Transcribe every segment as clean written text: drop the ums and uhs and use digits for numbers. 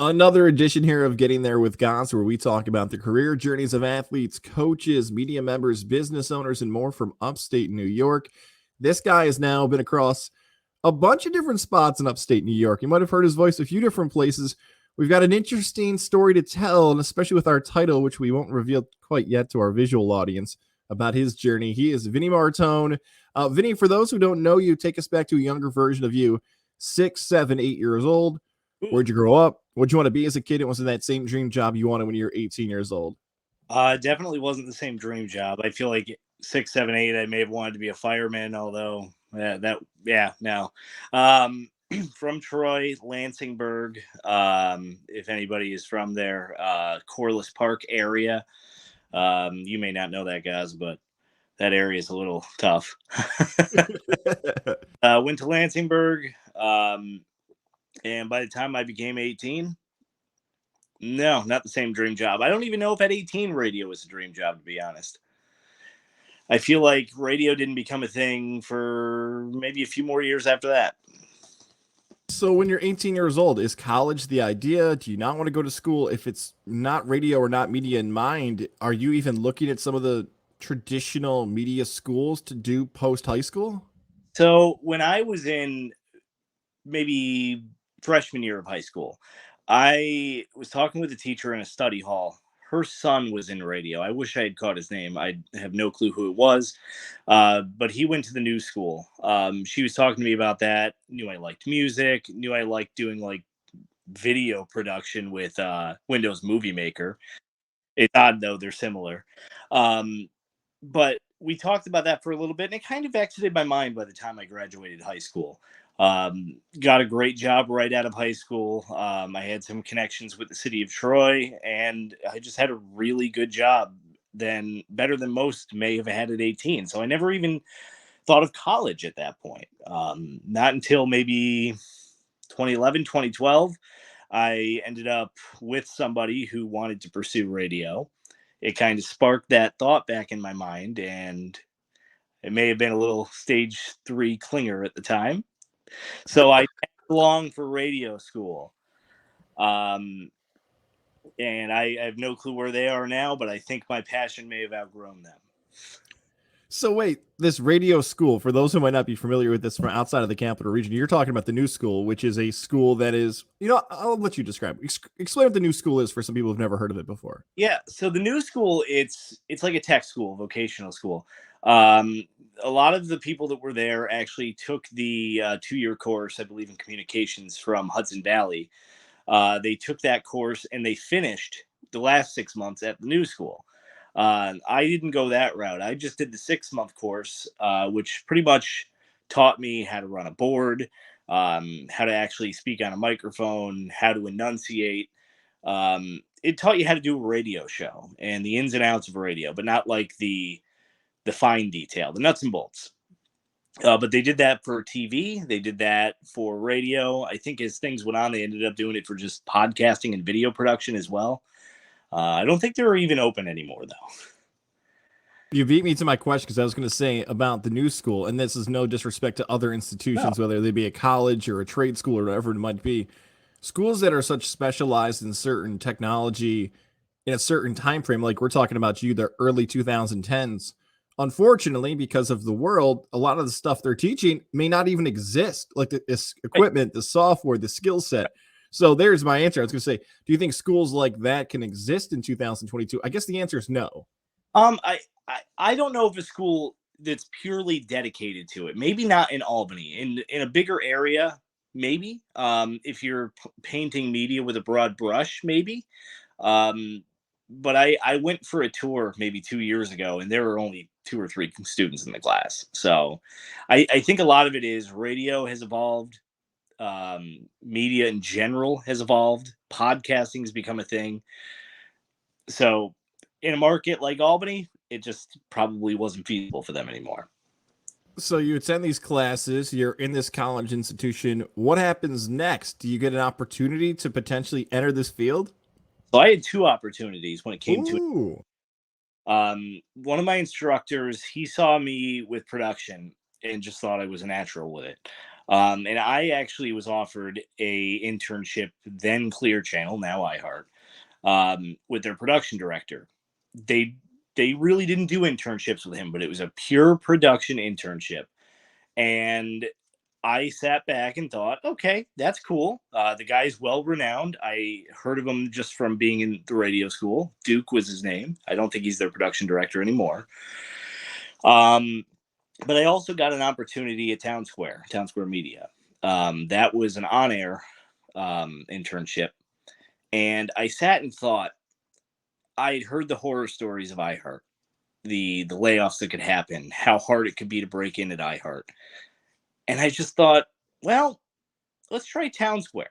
Another edition here of Getting There with Goss, where we talk about the career journeys of athletes, coaches, media members, business owners, and more from upstate New York. This guy has now been across a bunch of different spots in upstate New York. You might have heard his voice a few different places. We've got an interesting story to tell, and especially with our title, which we won't reveal quite yet to our visual audience, about his journey. He is Vinnie Martone. Vinnie, for those who don't know you, take us back to a younger version of you, 6, 7, 8 years old. Where'd you grow up? What'd you want to be as a kid? And was it that same dream job you wanted when you were 18 years old? Definitely wasn't the same dream job. I feel like 6, 7, 8, I may have wanted to be a fireman, although no. From Troy, Lansingburg. If anybody is from there, Corliss Park area. You may not know that, guys, but that area is a little tough. Went to Lansingburg, and by the time I became 18, no, not the same dream job. I don't even know if at 18 radio was a dream job, to be honest. I feel like radio didn't become a thing for maybe a few more years after that. So when you're 18 years old, is college the idea? Do you not want to go to school? If it's not radio or not media in mind, are you even looking at some of the traditional media schools to do post high school? So when I was in maybe freshman year of high school, I was talking with a teacher in a study hall. Her son was in radio. I wish I had caught his name. I have no clue who it was, but he went to the new school. She was talking to me about that. Knew I liked music. Knew I liked doing like video production with Windows Movie Maker. It's odd though; they're similar. But we talked about that for a little bit, and it kind of exited my mind by the time I graduated high school. Got a great job right out of high school. I had some connections with the city of Troy, and I just had a really good job, better than most may have had at 18. So I never even thought of college at that point. Not until maybe 2011, 2012, I ended up with somebody who wanted to pursue radio. It kind of sparked that thought back in my mind, and it may have been a little stage 3 clinger at the time. So I belong for radio school. And I have no clue where they are now, but I think my passion may have outgrown them. So wait, this radio school, for those who might not be familiar with this from outside of the capital region, you're talking about the new school, which is a school that is, I'll let you describe. Explain what the new school is for some people who've never heard of it before. Yeah, so the new school, it's like a tech school, vocational school. A lot of the people that were there actually took the 2-year course, I believe, in communications from Hudson Valley. They took that course and they finished the last 6 months at the new school. I didn't go that route. I just did the 6-month course, which pretty much taught me how to run a board, how to actually speak on a microphone, how to enunciate. It taught you how to do a radio show and the ins and outs of radio, but not like the fine detail, the nuts and bolts. But they did that for TV. They did that for radio. I think as things went on, they ended up doing it for just podcasting and video production as well. I don't think they're even open anymore, though. You beat me to my question because I was going to say about the new school, and this is no disrespect to other institutions, whether they be a college or a trade school or whatever it might be. Schools that are such specialized in certain technology in a certain time frame, like we're talking about the early 2010s, unfortunately, because of the world, a lot of the stuff they're teaching may not even exist, like this equipment, the software, the skill set. So there's my answer. I was going to say, do you think schools like that can exist in 2022? I guess the answer is no. I don't know if a school that's purely dedicated to it, maybe not in Albany, in a bigger area, maybe. If you're painting media with a broad brush, maybe. But I went for a tour maybe 2 years ago, and there were only 2 or 3 students in the class. So I think a lot of it is radio has evolved. Media in general has evolved. Podcasting has become a thing. So in a market like Albany, it just probably wasn't feasible for them anymore. So you attend these classes, you're in this college institution. What happens next? Do you get an opportunity to potentially enter this field? So I had 2 opportunities when it came to it. One of my instructors, he saw me with production and just thought I was a natural with it. And I actually was offered a internship, then Clear Channel, now iHeart, with their production director. They they really didn't do internships with him, but it was a pure production internship. And I sat back and thought, okay, that's cool. The guy's well renowned. I heard of him just from being in the radio school. Duke was his name. I don't think he's their production director anymore. Um, but I also got an opportunity at Town Square Media. That was an on air internship. And I sat and thought, I'd heard the horror stories of iHeart, the layoffs that could happen, how hard it could be to break in at iHeart. And I just thought, well, let's try Town Square.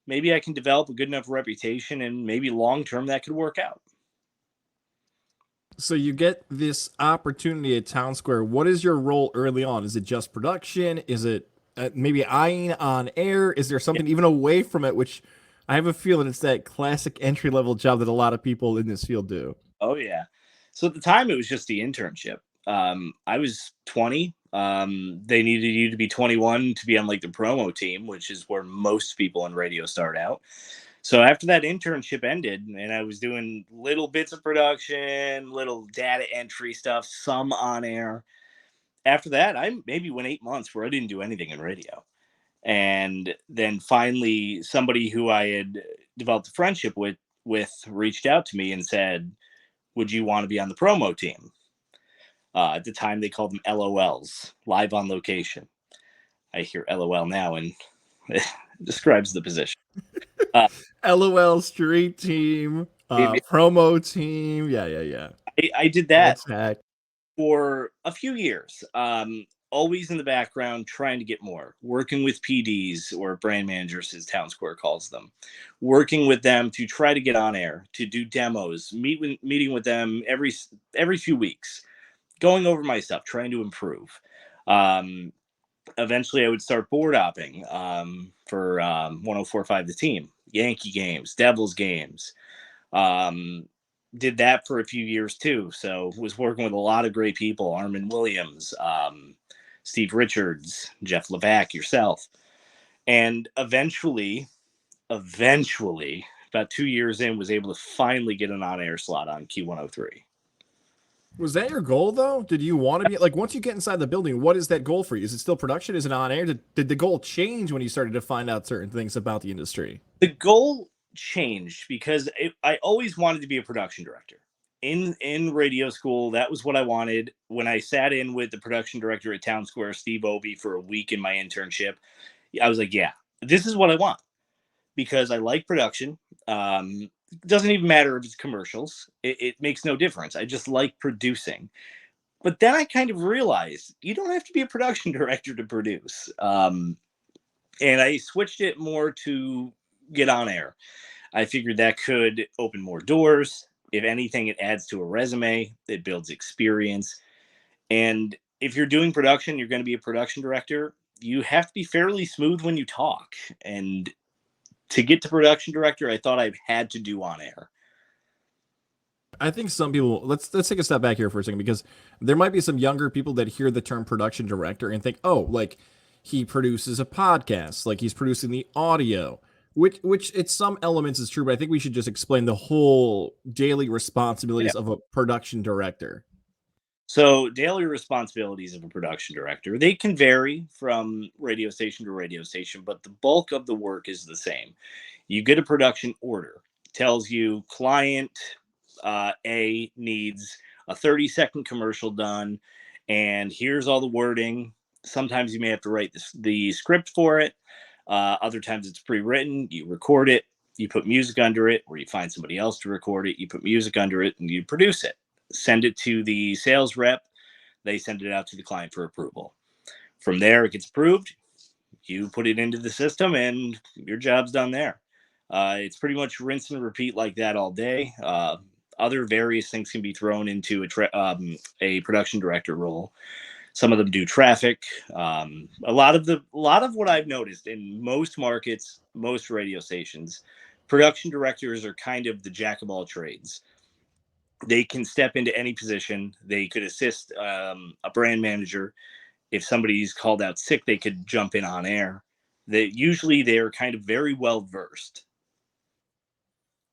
Maybe I can develop a good enough reputation, and maybe long term that could work out. So you get this opportunity at Town Square. What is your role early on? Is it just production? Is it maybe eyeing on air? Is there Yeah. something even away from it, which I have a feeling it's that classic entry level job that a lot of people in this field do? Oh yeah. So at the time, it was just the internship. I was 20. They needed you to be 21 to be on like the promo team, which is where most people in radio start out. So after that internship ended, and I was doing little bits of production, little data entry stuff, some on air. After that, I maybe went 8 months where I didn't do anything in radio. And then finally, somebody who I had developed a friendship with reached out to me and said, "Would you want to be on the promo team?" At the time, they called them LOLs, live on location. I hear LOL now, and it describes the position. Uh, LOL street team, it, promo team. Yeah, yeah, yeah. I did that That's hack. for a few years, always in the background, trying to get more, working with PDs or brand managers, as Town Square calls them, working with them to try to get on air, to do demos, meeting with them every few weeks, going over my stuff, trying to improve. Um, Eventually, I would start board hopping for 1045 The Team, Yankee games, Devils games. Um, did that for a few years too. So was working with a lot of great people: Armin Williams, Steve Richards, Jeff Levac, yourself. And eventually, about 2 years in, was able to finally get an on-air slot on Q103. Was that your goal though? Did you want to be like once you get inside the building? What is that goal for you? Is it still production? Is it on air? Did the goal change when you started to find out certain things about the industry? The goal changed because I always wanted to be a production director. In radio school, that was what I wanted. When I sat in with the production director at Town Square, Steve Obie, for a week in my internship, I was like, yeah, this is what I want, because I like production. It doesn't even matter if it's commercials. It makes no difference. I just like producing. But then I kind of realized you don't have to be a production director to produce. And I switched it more to get on air. I figured that could open more doors. If anything, it adds to a resume, it builds experience. And if you're doing production, you're going to be a production director. You have to be fairly smooth when you talk. And to get to production director, I thought I had to do on air. I think some people let's take a step back here for a second because there might be some younger people that hear the term production director and think, oh, like he produces a podcast, like he's producing the audio, which it's some elements is true, but I think we should just explain the whole daily Yeah. responsibilities of a production director. So, daily responsibilities of a production director, they can vary from radio station to radio station, but the bulk of the work is the same. You get a production order, tells you client A needs a 30-second commercial done, and here's all the wording. Sometimes you may have to write the script for it. Other times it's pre-written. You record it, you put music under it, or you find somebody else to record it. You put music under it, and you produce it. Send it to the sales rep. They send it out to the client for approval. From there, it gets approved. You put it into the system, and your job's done there. It's pretty much rinse and repeat like that all day. Other various things can be thrown into a production director role. Some of them do traffic. A lot of what I've noticed in most markets, most radio stations, production directors are kind of the jack of all trades. They can step into any position. They could assist a brand manager if somebody's called out sick, they could jump in on air. That usually they're kind of very well versed.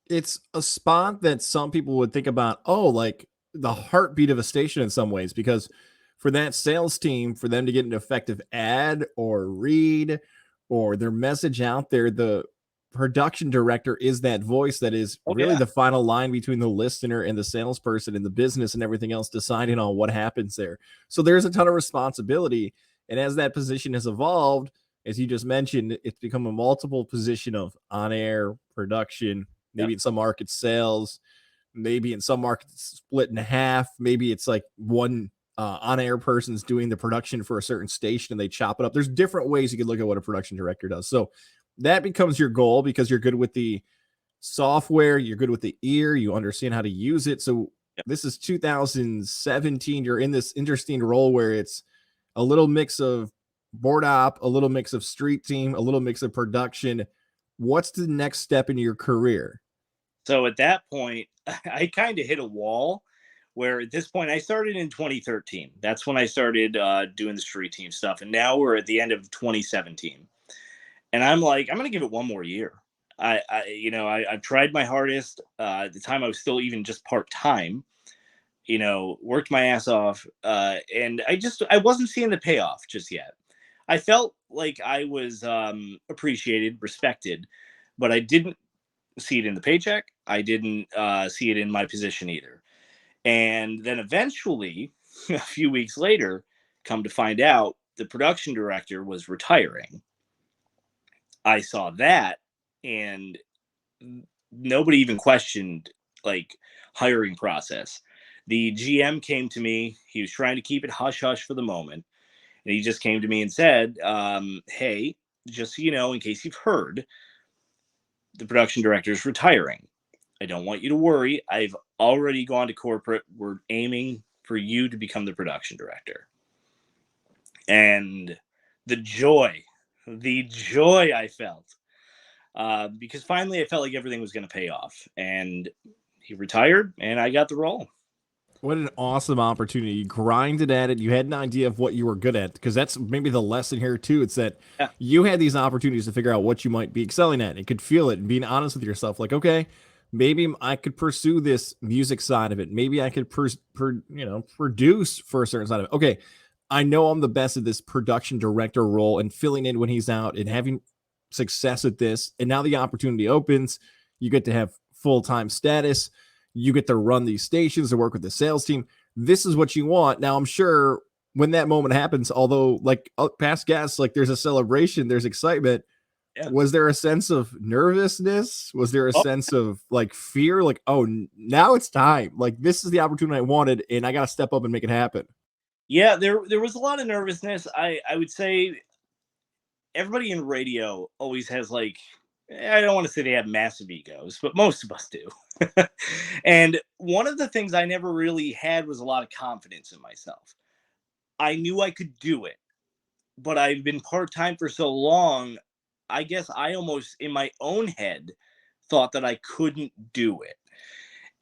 It's a spot that some people would think about, oh, like the heartbeat of a station in some ways, because for that sales team, for them to get an effective ad or read or their message out there, the production director is that voice that is Oh really yeah. the final line between the listener and the salesperson and the business and everything else deciding on what happens there. So there's a ton of responsibility. And as that position has evolved, as you just mentioned, it's become a multiple position of on air production. Yep. Maybe in some markets, sales. Maybe in some markets, split in half. Maybe it's like one on-air person's doing the production for a certain station and they chop it up. There's different ways you could look at what a production director does. So that becomes your goal because you're good with the software, you're good with the ear, you understand how to use it. So Yep. this is 2017. You're in this interesting role where it's a little mix of board op, a little mix of street team, a little mix of production. What's the next step in your career? So at that point, I kind of hit a wall where at this point I started in 2013. That's when I started doing the street team stuff. And now we're at the end of 2017. And I'm like, I'm going to give it one more year. I've tried my hardest. At the time I was still even just part-time, worked my ass off. And I wasn't seeing the payoff just yet. I felt like I was appreciated, respected, but I didn't see it in the paycheck. I didn't see it in my position either. And then eventually, a few weeks later, come to find out the production director was retiring. I saw that, and nobody even questioned like hiring process. The GM came to me. He was trying to keep it hush hush for the moment, and he just came to me and said, "Hey, just so you know, in case you've heard, the production director is retiring. I don't want you to worry. I've already gone to corporate. We're aiming for you to become the production director." And the joy, the joy I felt, because finally I felt like everything was going to pay off. And he retired, and I got the role. What an awesome opportunity. You grinded at it. You had an idea of what you were good at because that's maybe the lesson here, too. It's that Yeah, you had these opportunities to figure out what you might be excelling at and could feel it and being honest with yourself. Like, okay, maybe I could pursue this music side of it. Maybe I could, produce for a certain side of it. Okay, I know I'm the best at this production director role and filling in when he's out and having success at this. And now the opportunity opens. You get to have full time status. You get to run these stations to work with the sales team. This is what you want. Now, I'm sure when that moment happens, although like past guests, like there's a celebration, there's excitement. yeah. Was there a sense of nervousness? Was there a Oh, sense of like fear? Like, oh, now it's time. Like this is the opportunity I wanted, and I got to step up and make it happen. yeah. There was a lot of nervousness. I would say everybody in radio always has like, I don't want to say they have massive egos, but most of us do. And one of the things I never really had was a lot of confidence in myself. I knew I could do it, but I've been part time for so long. I guess I almost, in my own head, thought that I couldn't do it.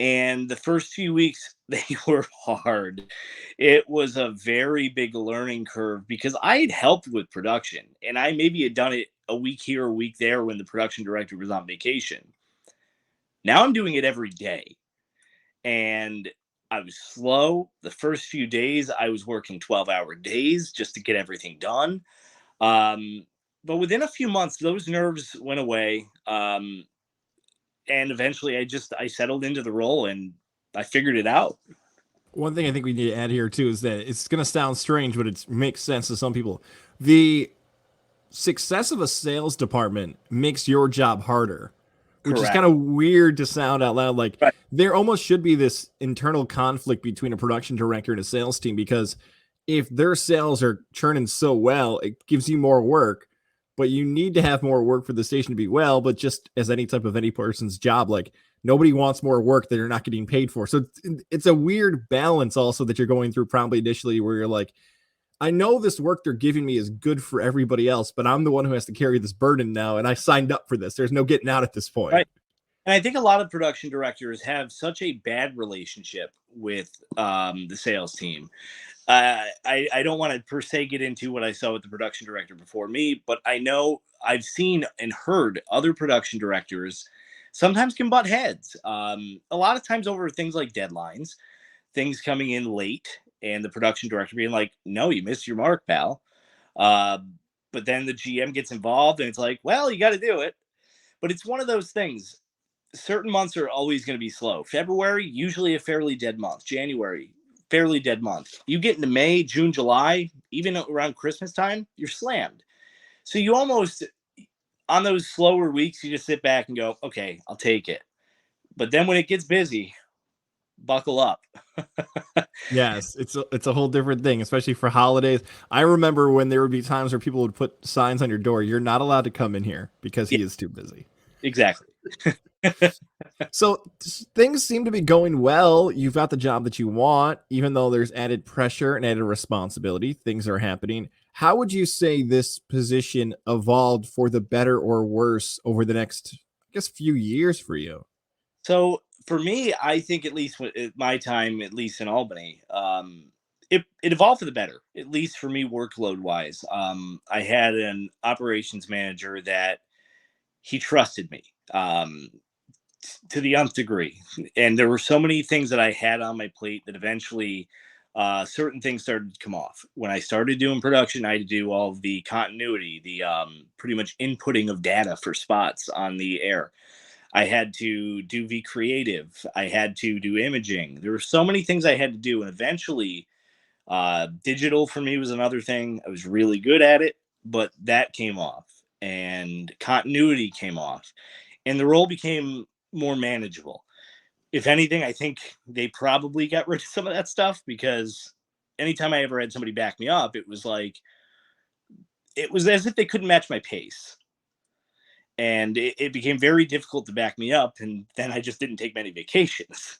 And the first few weeks, they were hard. It was a very big learning curve because I had helped with production and I maybe had done it a week here, a week there when the production director was on vacation. Now I'm doing it every day. And I was slow. The first few days, I was working 12-hour days just to get everything done. Um, but within a few months, those nerves went away. And eventually I settled into the role and I figured it out. One thing I think we need to add here too is that it's going to sound strange, but it makes sense to some people. The success of a sales department makes your job harder, which is Correct. kind of weird to sound out loud. Like Right. there almost should be this internal conflict between a production director and a sales team because if their sales are churning so well, it gives you more work, but you need to have more work for the station to be well. But just as any type of any person's job, like nobody wants more work that you're not getting paid for. So it's a weird balance also that you're going through probably initially where you're like, I know this work they're giving me is good for everybody else, but I'm the one who has to carry this burden now. And I signed up for this. There's no getting out at this point. Right. And I think a lot of production directors have such a bad relationship with the sales team. I don't want to per se get into what I saw with the production director before me, but I know I've seen and heard other production directors sometimes can butt heads. A lot of times over things like deadlines, things coming in late, and the production director being like, "No, you missed your mark, pal." Uh, but then the GM gets involved, and it's like, "Well, you got to do it." But it's one of those things. Certain months are always going to be slow. February, usually a fairly dead month. January, fairly dead month. You get into May, June, July, even around Christmas time, you're slammed. So you almost, on those slower weeks, you just sit back and go, okay, I'll take it. But then when it gets busy, buckle up. Yes, it's a whole different thing, especially for holidays. I remember when there would be times where people would put signs on your door, "You're not allowed to come in here because Yeah, he is too busy." exactly. So things seem to be going well. You've got the job that you want, even though there's added pressure and added responsibility. Things are happening. How would you say this position evolved for the better or worse over the next, I guess, few years for you? So for me, I think at least at my time, at least in Albany, it evolved for the better. At least for me, workload wise. I had an operations manager that he trusted me to the nth degree, and there were so many things that I had on my plate that eventually certain things started to come off. When I started doing production, I had to do all of the continuity, the pretty much inputting of data for spots on the air. I had to do V creative. I had to do imaging. There were so many things I had to do, and eventually, digital for me was another thing. I was really good at it, but that came off, and continuity came off, and the role became more manageable. If anything, I think they probably got rid of some of that stuff because anytime I ever had somebody back me up, it was like it was as if they couldn't match my pace, and it became very difficult to back me up. And then I just didn't take many vacations.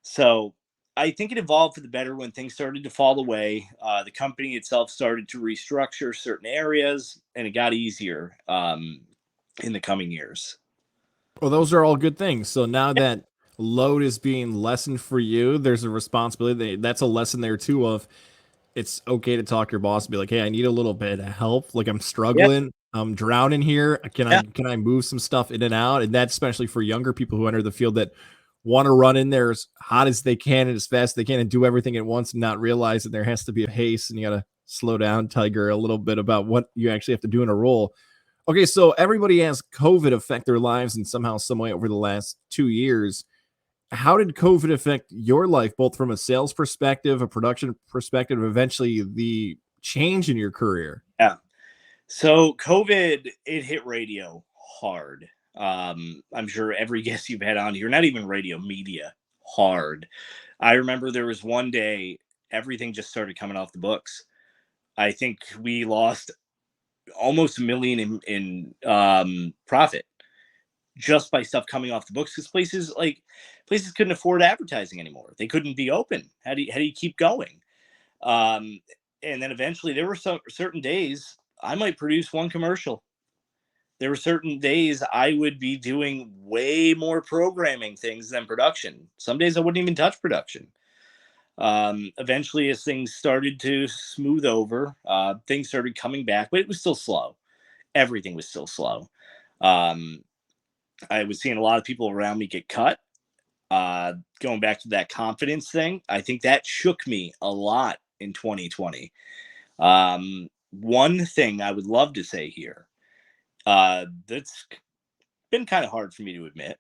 So I think it evolved for the better when things started to fall away. The company itself started to restructure certain areas, and it got easier in the coming years. Well, those are all good things. So now that load is being lessened for you, there's a responsibility. That's a lesson there too of it's okay to talk to your boss and be like, "Hey, I need a little bit of help. Like I'm Yeah, struggling. I'm drowning here. Can I yeah, can I move some stuff in and out?" And that's especially for younger people who enter the field that want to run in there as hot as they can and as fast as they can and do everything at once and not realize that there has to be a pace and you got to slow down, Tiger, a little bit about what you actually have to do in a role. Okay, so everybody has COVID affect their lives in somehow, some way over the last 2 years. How did COVID affect your life, both from a sales perspective, a production perspective, eventually the change in your career? yeah. So COVID, it hit radio hard. I'm sure every guest you've had on here, not even radio, media, hard. I remember there was one day everything just started coming off the books. I think we lost almost 1 million in profit just by stuff coming off the books because places couldn't afford advertising anymore. They couldn't be open. How do you keep going? Um, and then eventually there were some certain days I might produce one commercial. There were certain days I would be doing way more programming things than production. Some days I wouldn't even touch production. Eventually, as things started to smooth over, things started coming back, but it was still slow. Everything was still slow. Um, I was seeing a lot of people around me get cut. Going back to that confidence thing, I think that shook me a lot in 2020. One thing I would love to say here that's been kind of hard for me to admit.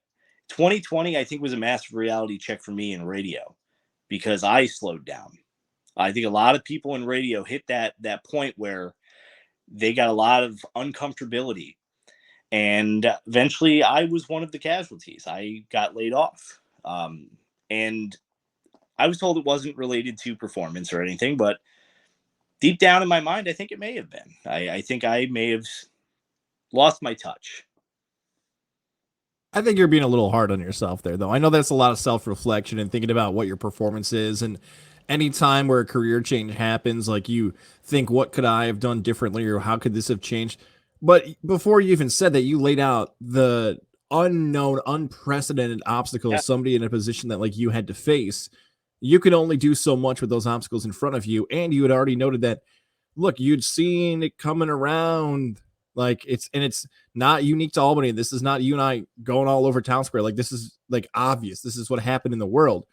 2020, I think, was a massive reality check for me in radio because I slowed down. I think a lot of people in radio hit that point where they got a lot of uncomfortability, and eventually, I was one of the casualties. I got laid off, and I was told it wasn't related to performance or anything, but deep down in my mind, I think it may have been. I think I may have lost my touch. I think you're being a little hard on yourself there, though. I know that's a lot of self reflection and thinking about what your performance is. And any time where a career change happens, like you think, what could I have done differently or how could this have changed? But before you even said that, you laid out the unknown, unprecedented Yeah, obstacles somebody in a position that like you had to face. you can only do so much with those obstacles in front of you. And you had already noted that, look, you'd seen it coming around. Like it's not unique to Albany. This is not you and I going all over town square. Like this is like obvious. This is what happened in the world.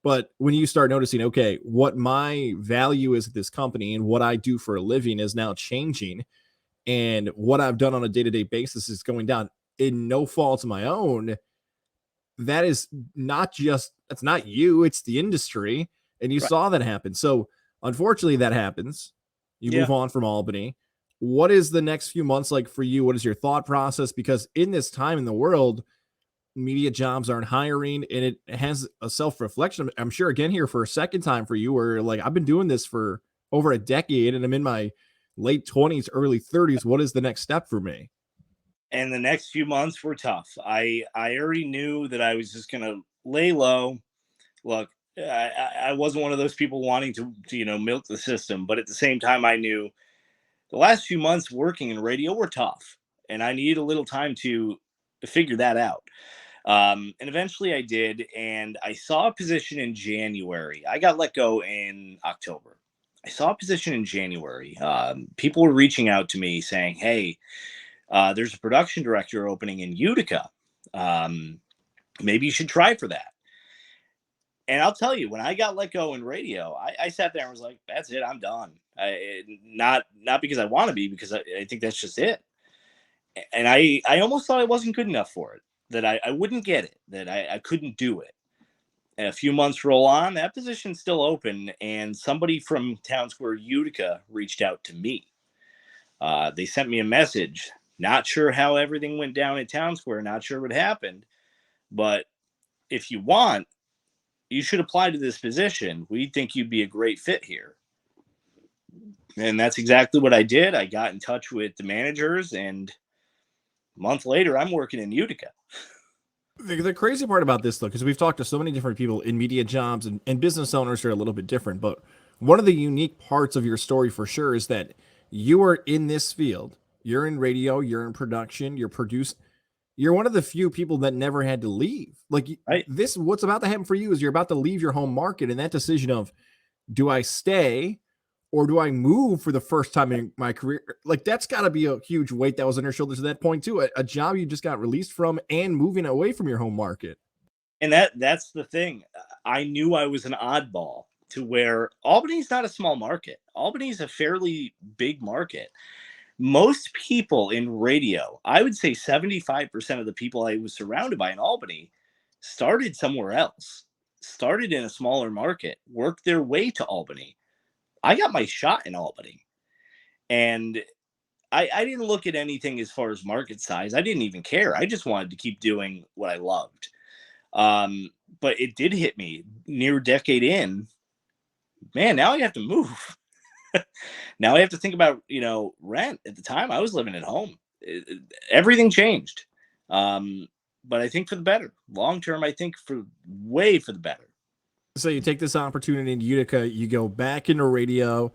But when you start noticing, okay, what my value is at this company and what I do for a living is now changing, and what I've done on a day-to-day basis is going down in no fault of my own, that is not just, that's not you, it's the industry. And you Right. saw that happen. So unfortunately that happens. You Yeah. move on from Albany. What is the next few months like for you? What is your thought process? Because in this time in the world, media jobs aren't hiring, and it has a self-reflection, I'm sure, again here for a second time for you, where like I've been doing this for over a decade and I'm in my late 20s, early 30s. What is the next step for me? And the next few months were tough. I already knew that I was just gonna lay low. Look, I wasn't one of those people wanting to milk the system, but at the same time, I knew the last few months working in radio were tough, and I needed a little time to figure that out. And eventually, I did, and I saw a position in January. I got let go in October. I saw a position in January. People were reaching out to me saying, "Hey, there's a production director opening in Utica. Um, Maybe you should try for that." And I'll tell you, when I got let go in radio, I sat there and was like, "That's it. I'm done." Not because I want to be, because I think that's just it. And I almost thought I wasn't good enough for it. That I wouldn't get it. That I couldn't do it. And a few months roll on, that position's still open, and somebody from Town Square, Utica, reached out to me. They sent me a message. Not sure how everything went down at Town Square. Not sure what happened, but if you want, you should apply to this position. We think you'd be a great fit here. And that's exactly what I did. I got in touch with the managers, and a month later, I'm working in Utica. The crazy part about this, though, because we've talked to so many different people in media jobs, and business owners are a little bit different, but one of the unique parts of your story for sure is that you are in this field. You're in radio, you're in production, you're one of the few people that never had to leave. Like Right. this, what's about to happen for you is you're about to leave your home market, and that decision of, do I stay or do I move for the first time in my career? Like that's got to be a huge weight that was on your shoulders at that point too. A job you just got released from and moving away from your home market. And that's the thing. I knew I was an oddball to where Albany's not a small market. Albany's a fairly big market. Most people in radio, I would say 75% of the people I was surrounded by in Albany started somewhere else, started in a smaller market, worked their way to Albany. I got my shot in Albany. And I didn't look at anything as far as market size. I didn't even care. I just wanted to keep doing what I loved. Um, but it did hit me near a decade in. Man, now I have to move. Now I have to think about rent. At the time, I was living at home. Everything changed, um, but I think for the better. Long term, I think for way for the better. So you take this opportunity in Utica, you go back into radio.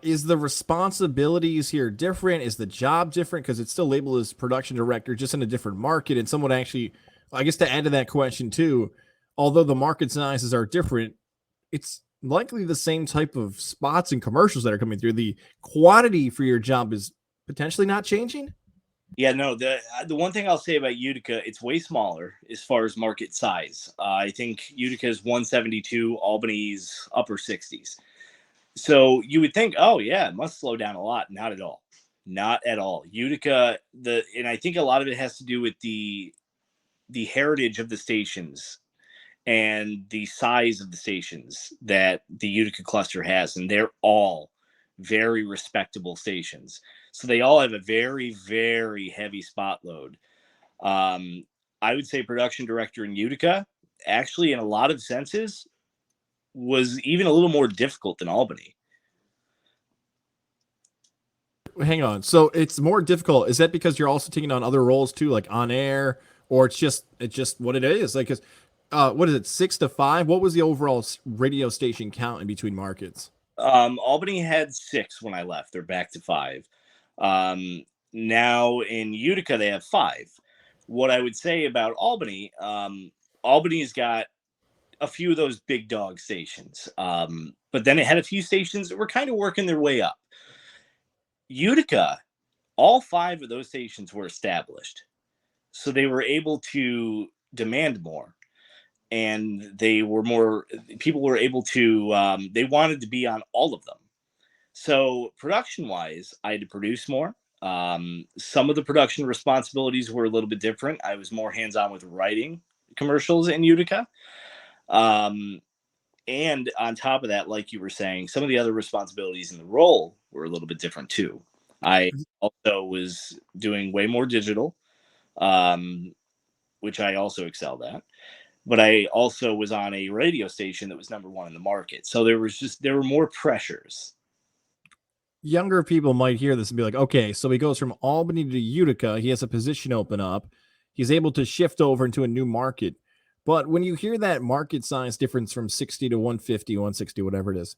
Is the responsibilities here different? Is the job different? Because it's still labeled as production director, just in a different market. And someone actually, I guess to add to that question too, although the market sizes are different, it's likely the same type of spots and commercials that are coming through. The quantity for your job is potentially not changing. Yeah, no. The one thing I'll say about Utica, it's way smaller as far as market size. I think Utica is 172, Albany's upper 60s. So you would think, oh yeah, it must slow down a lot. Not at all. Not at all. Utica, and I think a lot of it has to do with the heritage of the stations and the size of the stations that the Utica cluster has, and they're all very respectable stations. So they all have a very, very heavy spot load. Um, I would say production director in Utica, actually, in a lot of senses, was even a little more difficult than Albany. Hang on. So it's more difficult. Is that because you're also taking on other roles too, like on air, or it's just what it is? Like, what is it, 6 to 5? What was the overall radio station count in between markets? Albany had 6 when I left. They're back to 5. Now in Utica, they have 5. What I would say about Albany, Albany's got a few of those big dog stations. But then it had a few stations that were kind of working their way up. Utica, all 5 of those stations were established. So they were able to demand more. And people were able to, they wanted to be on all of them. So production wise, I had to produce more. Some of the production responsibilities were a little bit different. I was more hands-on with writing commercials in Utica. And on top of that, like you were saying, some of the other responsibilities in the role were a little bit different too. I also was doing way more digital, which I also excelled at. But I also was on a radio station that was #1 in the market. So there were more pressures. Younger people might hear this and be like, okay, so he goes from Albany to Utica. He has a position open up. He's able to shift over into a new market. But when you hear that market size difference from 60 to 150, 160, whatever it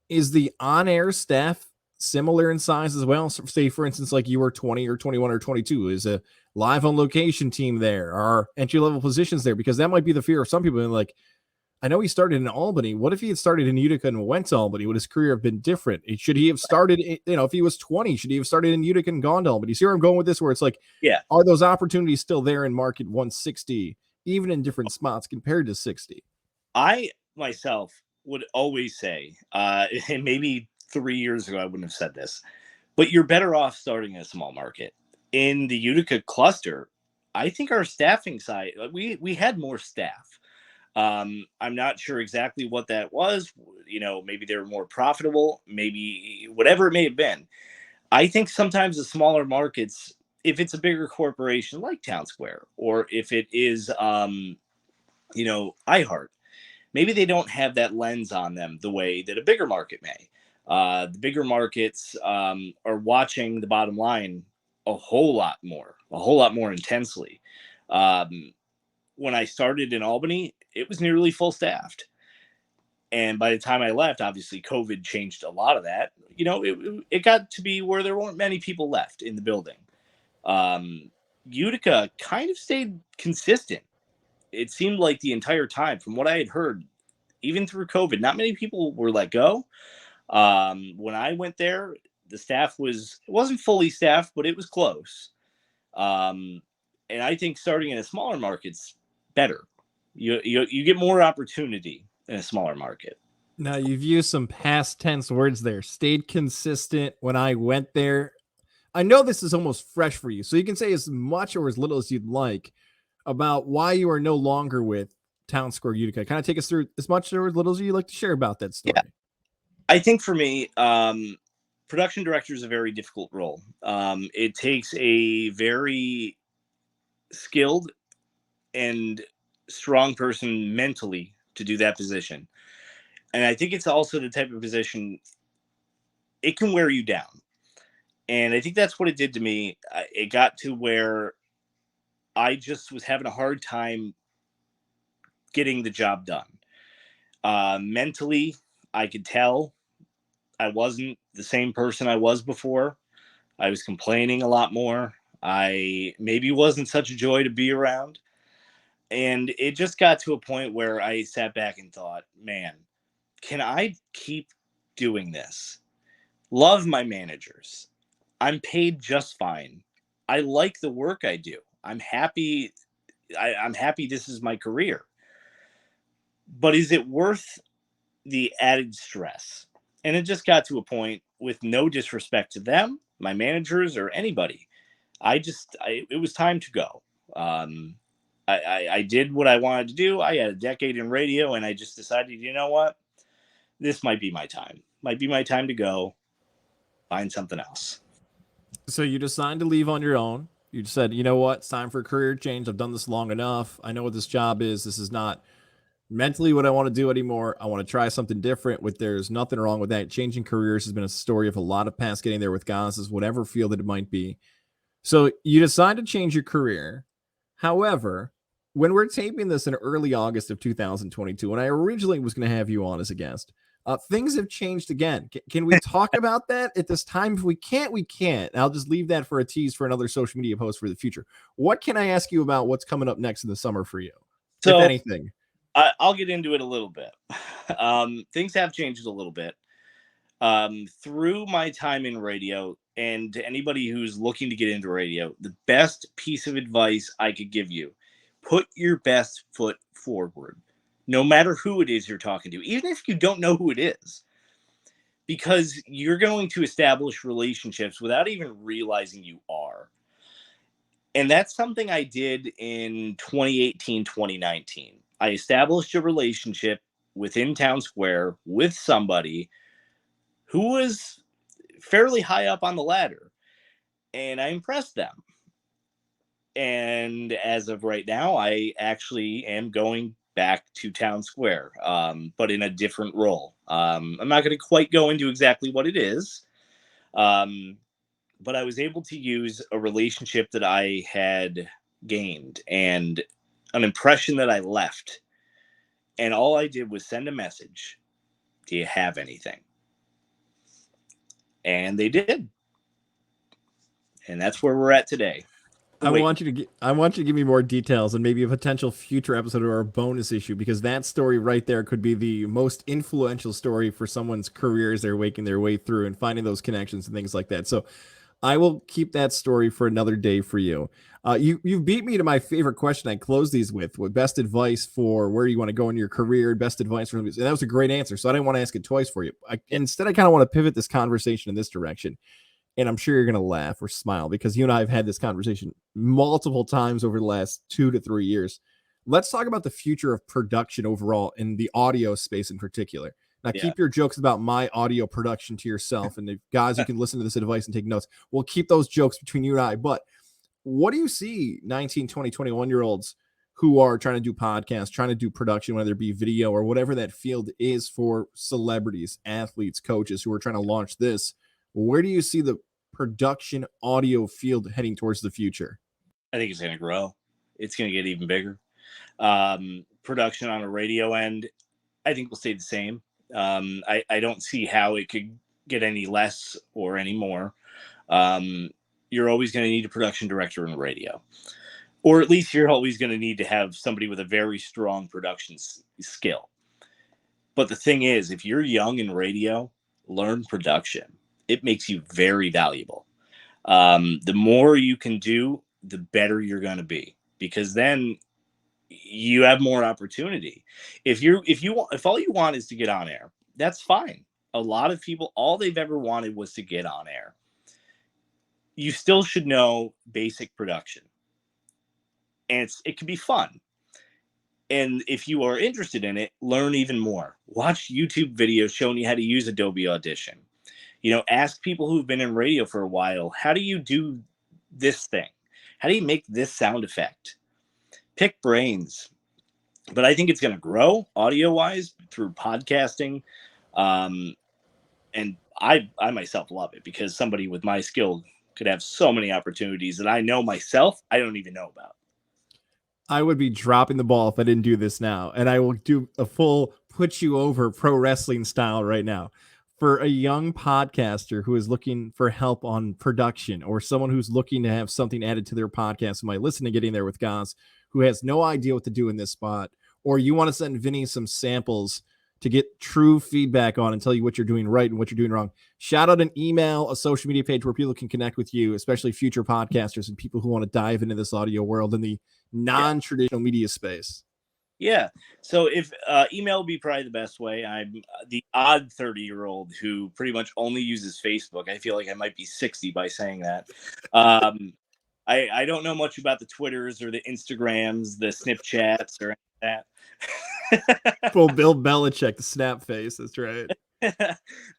is the on-air staff similar in size as well? So say, for instance, like you were 20 or 21 or 22. Is a live on location team there? Are entry-level positions there? Because that might be the fear of some people. Like, I know he started in Albany. What if he had started in Utica and went to Albany? Would his career have been different? Should he have started, if he was 20, should he have started in Utica and gone to Albany? See where I'm going with this? Where it's like, yeah, are those opportunities still there in market 160, even in different spots compared to 60? I myself would always say, and maybe 3 years ago I wouldn't have said this, but you're better off starting in a small market. In the Utica cluster, I think our staffing side, we had more staff. I'm not sure exactly what that was. Maybe they were more profitable, maybe whatever it may have been. I think sometimes the smaller markets, if it's a bigger corporation like Town Square, or if it is, iHeart, maybe they don't have that lens on them the way that a bigger market may. The bigger markets are watching the bottom line a whole lot more intensely. When I started in Albany, it was nearly full staffed. And by the time I left, obviously COVID changed a lot of that. It got to be where there weren't many people left in the building. Utica kind of stayed consistent. It seemed like the entire time, from what I had heard, even through COVID, not many people were let go. When I went there, the staff it wasn't fully staffed, but it was close. And I think starting in a smaller market's better. You get more opportunity in a smaller market. Now, you've used some past tense words there. Stayed consistent when I went there. I know this is almost fresh for you, so you can say as much or as little as you'd like about why you are no longer with Town Square Utica. Kind of take us through as much or as little as you'd like to share about that story. Yeah. I think for me, production director is a very difficult role. It takes a very skilled and strong person mentally to do that position. And I think it's also the type of position, it can wear you down. And I think that's what it did to me. It got to where I just was having a hard time getting the job done. Mentally, I could tell I wasn't the same person I was before. I was complaining a lot more. I maybe wasn't such a joy to be around. And it just got to a point where I sat back and thought, man, can I keep doing this? Love my managers. I'm paid just fine. I like the work I do. I'm happy. I'm happy this is my career. But is it worth the added stress? And it just got to a point, with no disrespect to them, my managers, or anybody. It was time to go. I did what I wanted to do. I had a decade in radio, and I just decided, you know what? This might be my time. Might be my time to go find something else. So you decided to leave on your own. You said, you know what? It's time for a career change. I've done this long enough. I know what this job is. This is not mentally what I want to do anymore. I want to try something different. There's nothing wrong with that. Changing careers has been a story of a lot of past getting there with guys, whatever field that it might be. So you decide to change your career. However, when we're taping this in early August of 2022, when I originally was going to have you on as a guest, things have changed again. Can we talk about that at this time? If we can't, we can't. I'll just leave that for a tease for another social media post for the future. What can I ask you about what's coming up next in the summer for you, if anything? I'll get into it a little bit. Things have changed a little bit. Through my time in radio, and to anybody who's looking to get into radio, the best piece of advice I could give you: put your best foot forward, no matter who it is you're talking to, even if you don't know who it is, because you're going to establish relationships without even realizing you are. And that's something I did in 2018, 2019. I established a relationship within Town Square with somebody who was fairly high up on the ladder, and I impressed them. And as of right now, I actually am going back to Town Square, but in a different role. I'm not going to quite go into exactly what it is, but I was able to use a relationship that I had gained and an impression that I left. And all I did was send a message: do you have anything? And they did. And that's where we're at today. I want you to give me more details and maybe a potential future episode or a bonus issue, because that story right there could be the most influential story for someone's career as they're making their way through and finding those connections and things like that. So I will keep that story for another day for you. You beat me to my favorite question I close these with best advice for where you want to go in your career, best advice for, and that was a great answer. So I didn't want to ask it twice for you. Instead, I kind of want to pivot this conversation in this direction. And I'm sure you're going to laugh or smile because you and I have had this conversation multiple times over the last 2 to 3 years. Let's talk about the future of production overall in the audio space in particular. Now, keep your jokes about my audio production to yourself. And guys, you can listen to this advice and take notes. We'll keep those jokes between you and I. But what do you see 19, 20, 21-year-olds who are trying to do podcasts, trying to do production, whether it be video or whatever that field is for celebrities, athletes, coaches who are trying to launch this? Where do you see the production audio field heading towards the future? I think it's going to grow. It's going to get even bigger. Production on a radio end, I think will stay the same. I don't see how it could get any less or any more. You're always going to need a production director in radio, or at least you're always going to need to have somebody with a very strong production skill. But the thing is, if you're young in radio, learn production. It makes you very valuable. The more you can do, the better you're going to be, because then you have more opportunity. If all you want is to get on air, that's fine. A lot of people, all they've ever wanted was to get on air. You still should know basic production, and it can be fun. And if you are interested in it, learn even more. Watch YouTube videos showing you how to use Adobe Audition. Ask people who've been in radio for a while, how do you do this thing? How do you make this sound effect? Pick brains. But I think it's going to grow audio-wise through podcasting. And I myself love it, because somebody with my skill could have so many opportunities that I know myself I don't even know about. I would be dropping the ball if I didn't do this now. And I will do a full put you over pro wrestling style right now. For a young podcaster who is looking for help on production, or someone who's looking to have something added to their podcast who might listen to Getting There with Goss, who has no idea what to do in this spot, or you want to send Vinny some samples to get true feedback on and tell you what you're doing right and what you're doing wrong, shout out an email, a social media page where people can connect with you, especially future podcasters and people who want to dive into this audio world in the non-traditional media space. Yeah. So if email would be probably the best way. I'm the odd 30-year-old who pretty much only uses Facebook. I feel like I might be 60 by saying that. I don't know much about the Twitters or the Instagrams, the Snapchats, or any of that. Full Bill Belichick, the snap face. That's right.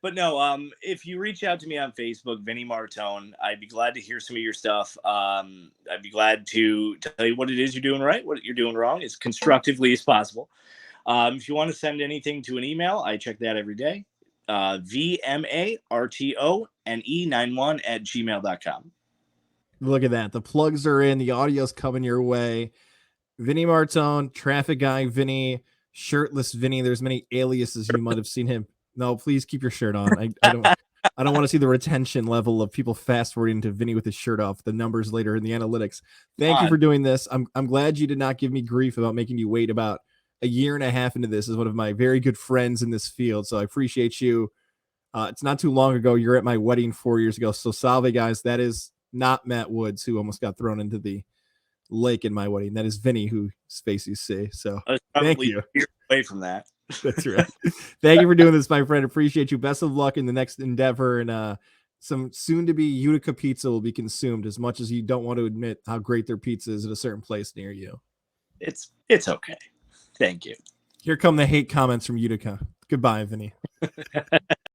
But no, if you reach out to me on Facebook, Vinnie Martone, I'd be glad to hear some of your stuff. I'd be glad to tell you what it is you're doing right, what you're doing wrong, as constructively as possible. If you want to send anything to an email, I check that every day. VMARTONE91@gmail.com. Look at that. The plugs are in. The audio's coming your way. Vinnie Martone, traffic guy Vinny, shirtless Vinny. There's many aliases you might have seen him. No, please keep your shirt on. I don't want to see the retention level of people fast forwarding to Vinny with his shirt off, the numbers later in the analytics. Thank you for doing this. I'm glad you did not give me grief about making you wait about a year and a half into this, is one of my very good friends in this field. So I appreciate you. It's not too long ago. You're at my wedding 4 years ago. So salve, guys. That is not Matt Woods, who almost got thrown into the lake in my wedding. That is Vinny, whose face you see. So thank you. Away from that. That's right. Thank you for doing this, my friend. Appreciate you. Best of luck in the next endeavor. And some soon-to-be Utica pizza will be consumed, as much as you don't want to admit how great their pizza is at a certain place near you. It's okay. Thank you. Here come the hate comments from Utica. Goodbye, Vinny.